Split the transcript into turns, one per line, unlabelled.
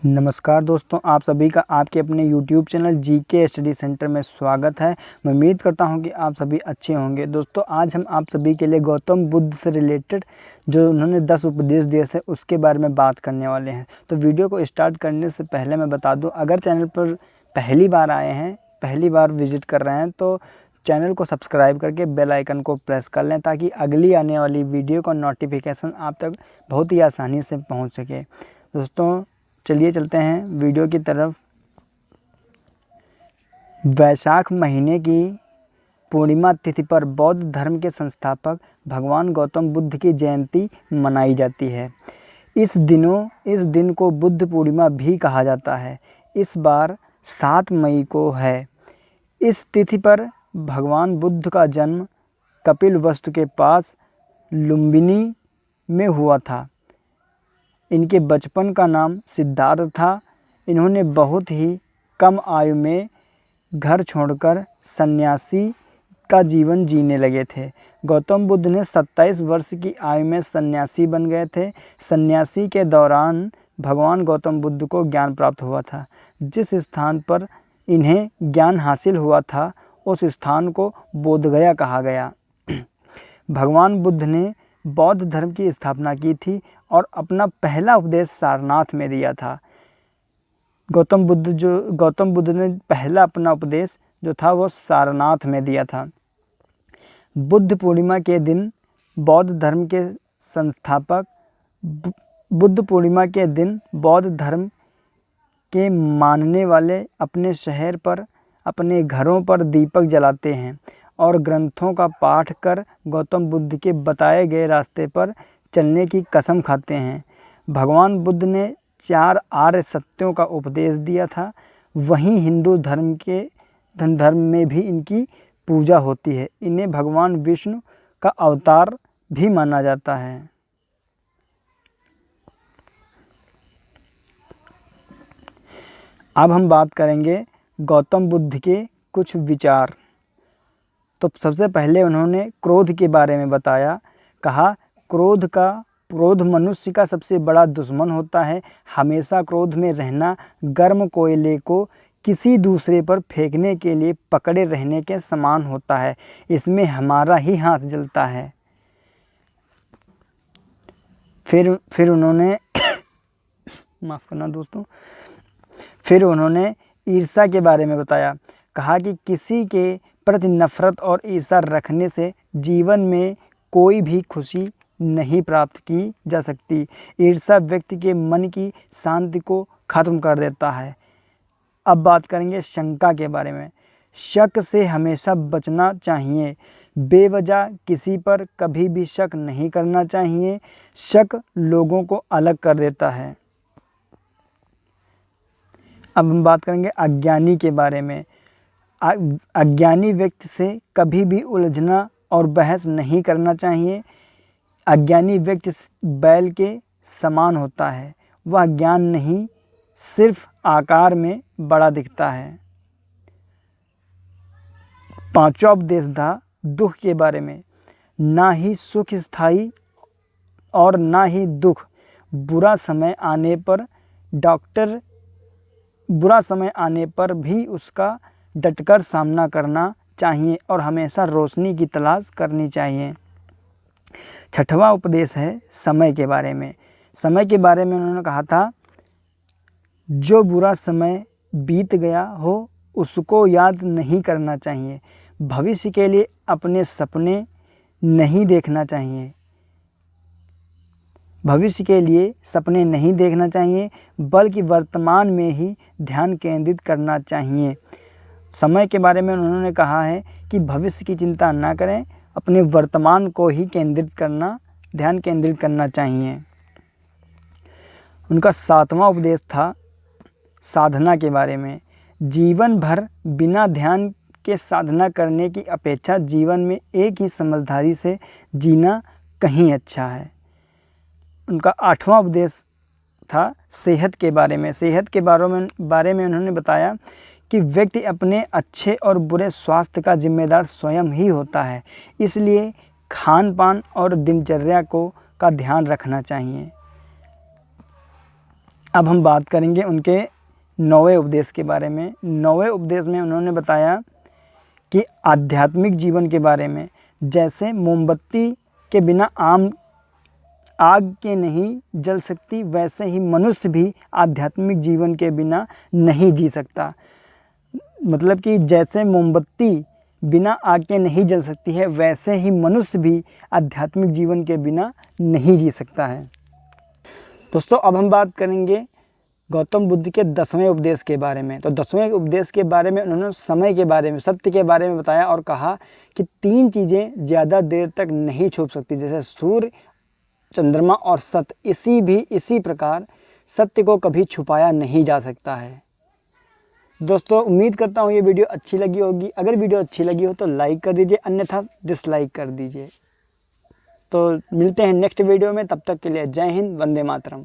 नमस्कार दोस्तों, आप सभी का आपके अपने YouTube channel GK study centre में स्वागत है। मैं उम्मीद करता हूं कि आप सभी अच्छे होंगे। दोस्तों, आज हम आप सभी के लिए गौतम बुद्ध से रिलेटेड जो उन्होंने 10 उपदेश दिए थे उसके बारे में बात करने वाले हैं। तो वीडियो को स्टार्ट करने से पहले मैं बता दूं, अगर चैनल पर पहली बार आए हैं, पहली बार विजिट कर रहे हैं तो चैनल को सब्सक्राइब करके बेल आइकन को प्रेस कर लें ताकि अगली आने वाली वीडियो का नोटिफिकेशन आप तक बहुत ही आसानी से पहुँच सके। दोस्तों, चलिए चलते हैं वीडियो की तरफ। वैशाख महीने की पूर्णिमा तिथि पर बौद्ध धर्म के संस्थापक भगवान गौतम बुद्ध की जयंती मनाई जाती है। इस दिन को बुद्ध पूर्णिमा भी कहा जाता है। इस बार 7 मई को है। इस तिथि पर भगवान बुद्ध का जन्म कपिलवस्तु के पास लुम्बिनी में हुआ था। इनके बचपन का नाम सिद्धार्थ था। इन्होंने बहुत ही कम आयु में घर छोड़कर सन्यासी का जीवन जीने लगे थे। गौतम बुद्ध ने 27 वर्ष की आयु में सन्यासी बन गए थे। सन्यासी के दौरान भगवान गौतम बुद्ध को ज्ञान प्राप्त हुआ था। जिस स्थान पर इन्हें ज्ञान हासिल हुआ था उस स्थान को बोधगया कहा गया। भगवान बुद्ध ने बौद्ध धर्म की स्थापना की थी और अपना पहला उपदेश सारनाथ में दिया था। गौतम बुद्ध ने पहला अपना उपदेश जो था वो सारनाथ में दिया था। बुद्ध पूर्णिमा के दिन बौद्ध धर्म के संस्थापक बौद्ध धर्म के मानने वाले अपने शहर पर, अपने घरों पर दीपक जलाते हैं और ग्रंथों का पाठ कर गौतम बुद्ध के बताए गए रास्ते पर चलने की कसम खाते हैं। भगवान बुद्ध ने 4 आर्य सत्यों का उपदेश दिया था। वहीं हिंदू धर्म में भी इनकी पूजा होती है। इन्हें भगवान विष्णु का अवतार भी माना जाता है। अब हम बात करेंगे गौतम बुद्ध के कुछ विचार। तो सबसे पहले उन्होंने क्रोध के बारे में बताया। कहा, क्रोध मनुष्य का सबसे बड़ा दुश्मन होता है। हमेशा क्रोध में रहना गर्म कोयले को किसी दूसरे पर फेंकने के लिए पकड़े रहने के समान होता है। इसमें हमारा ही हाथ जलता है। फिर उन्होंने माफ़ करना दोस्तों। फिर उन्होंने ईर्ष्या के बारे में बताया। कहा कि किसी के प्रति नफरत और ईर्ष्या रखने से जीवन में कोई भी खुशी नहीं प्राप्त की जा सकती। ईर्ष्या व्यक्ति के मन की शांति को खत्म कर देता है। अब बात करेंगे शंका के बारे में। शक से हमेशा बचना चाहिए। बेवजह किसी पर कभी भी शक नहीं करना चाहिए। शक लोगों को अलग कर देता है। अब हम बात करेंगे अज्ञानी के बारे में। अज्ञानी व्यक्ति से कभी भी उलझना और बहस नहीं करना चाहिए। अज्ञानी व्यक्ति बैल के समान होता है। वह ज्ञान नहीं, सिर्फ आकार में बड़ा दिखता है। 5वां उपदेश था दुख के बारे में। ना ही सुख स्थायी और ना ही दुख। बुरा समय आने पर भी उसका डटकर सामना करना चाहिए और हमेशा रोशनी की तलाश करनी चाहिए। 6वां उपदेश है समय के बारे में। समय के बारे में उन्होंने कहा था, जो बुरा समय बीत गया हो उसको याद नहीं करना चाहिए। भविष्य के लिए अपने सपने नहीं देखना चाहिए। बल्कि वर्तमान में ही ध्यान केंद्रित करना चाहिए। समय के बारे में उन्होंने कहा है कि भविष्य की चिंता ना करें, अपने वर्तमान को ही ध्यान केंद्रित करना चाहिए। उनका 7वां उपदेश था साधना के बारे में। जीवन भर बिना ध्यान के साधना करने की अपेक्षा जीवन में एक ही समझदारी से जीना कहीं अच्छा है। उनका 8वां उपदेश था सेहत के बारे में। सेहत के बारे में उन्होंने बताया कि व्यक्ति अपने अच्छे और बुरे स्वास्थ्य का जिम्मेदार स्वयं ही होता है। इसलिए खान पान और दिनचर्या का ध्यान रखना चाहिए। अब हम बात करेंगे उनके 9वें उपदेश के बारे में। 9वें उपदेश में उन्होंने बताया कि आध्यात्मिक जीवन के बारे में, जैसे मोमबत्ती के बिना आग के नहीं जल सकती, वैसे ही मनुष्य भी आध्यात्मिक जीवन के बिना नहीं जी सकता। मतलब कि जैसे मोमबत्ती बिना आग के नहीं जल सकती है, वैसे ही मनुष्य भी आध्यात्मिक जीवन के बिना नहीं जी सकता है। दोस्तों, अब हम बात करेंगे गौतम बुद्ध के 10वें उपदेश के बारे में। तो 10वें उपदेश के बारे में उन्होंने समय के बारे में, सत्य के बारे में बताया और कहा कि 3 चीज़ें ज़्यादा देर तक नहीं छुप सकती, जैसे सूर्य, चंद्रमा और सत्य। इसी प्रकार सत्य को कभी छुपाया नहीं जा सकता है। दोस्तों, उम्मीद करता हूँ ये वीडियो अच्छी लगी होगी। अगर वीडियो अच्छी लगी हो तो लाइक कर दीजिए, अन्यथा डिसलाइक कर दीजिए। तो मिलते हैं नेक्स्ट वीडियो में, तब तक के लिए जय हिंद, वंदे मातरम।